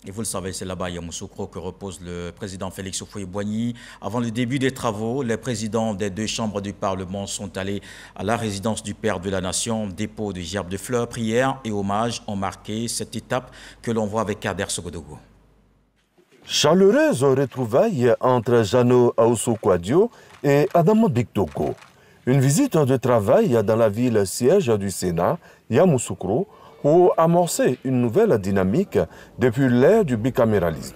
Et vous le savez, c'est là-bas à Yamoussoukro que repose le président Félix Houphouët-Boigny. Avant le début des travaux, les présidents des deux chambres du Parlement sont allés à la résidence du Père de la Nation. Dépôt de gerbes de fleurs, prières et hommages ont marqué cette étape que l'on voit avec Kader Sogodogo. Chaleureuse retrouvaille entre Jano Aoussou-Kouadio et Adama Bictogo. Une visite de travail dans la ville siège du Sénat, Yamoussoukro, pour amorcer une nouvelle dynamique depuis l'ère du bicaméralisme.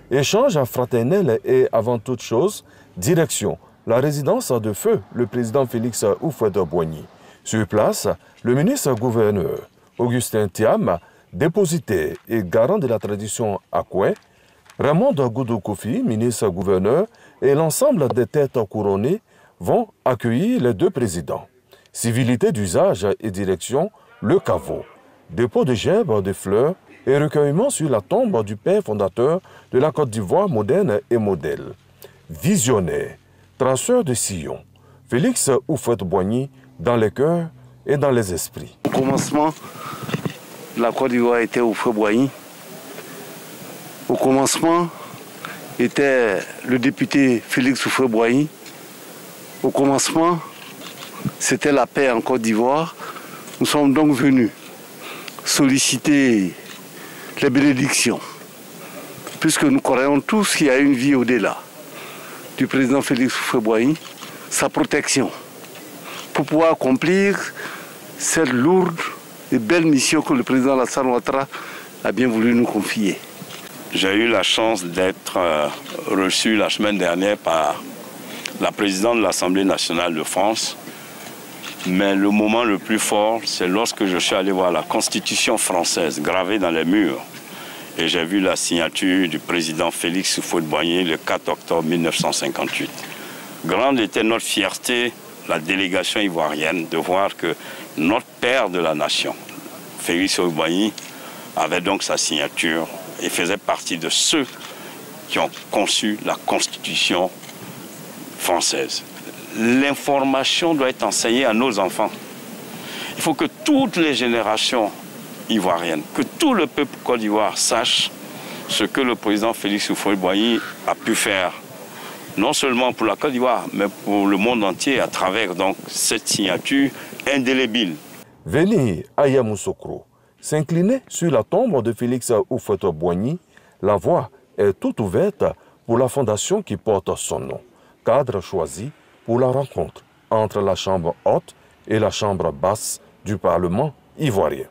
Échange fraternel et avant toute chose, direction la résidence de feu, le président Félix Houphouët-Boigny. Sur place, le ministre-gouverneur Augustin Thiam, dépositaire et garant de la tradition Akoué, Raymond Goudou Kofi, ministre-gouverneur, et l'ensemble des têtes couronnées vont accueillir les deux présidents. Civilité d'usage et direction, le caveau. Dépôt de gerbes de fleurs et recueillement sur la tombe du père fondateur de la Côte d'Ivoire moderne et modèle. Visionnaire, traceur de sillon, Félix Houphouët-Boigny dans les cœurs et dans les esprits. Au commencement, la Côte d'Ivoire était Houphouët-Boigny. Au commencement, était le député Félix Houphouët-Boigny. Au commencement, c'était la paix en Côte d'Ivoire. Nous sommes donc venus solliciter les bénédictions, puisque nous croyons tous qu'il y a une vie au-delà du président Félix Houphouët-Boigny, sa protection, pour pouvoir accomplir cette lourde et belle mission que le président Alassane Ouattara a bien voulu nous confier. J'ai eu la chance d'être reçu la semaine dernière par la présidente de l'Assemblée nationale de France. Mais le moment le plus fort, c'est lorsque je suis allé voir la Constitution française gravée dans les murs. Et j'ai vu la signature du président Félix Houphouët-Boigny le 4 octobre 1958. Grande était notre fierté, la délégation ivoirienne, de voir que notre père de la nation, Félix Houphouët-Boigny, avait donc sa signature et faisait partie de ceux qui ont conçu la Constitution française. L'information doit être enseignée à nos enfants. Il faut que toutes les générations ivoiriennes, que tout le peuple Côte d'Ivoire sache ce que le président Félix Houphouët-Boigny a pu faire, non seulement pour la Côte d'Ivoire, mais pour le monde entier à travers donc cette signature indélébile. Venir à Yamoussoukro, s'incliner sur la tombe de Félix Houphouët-Boigny, la voie est toute ouverte pour la fondation qui porte son nom. Cadre choisi pour la rencontre entre la chambre haute et la chambre basse du Parlement ivoirien.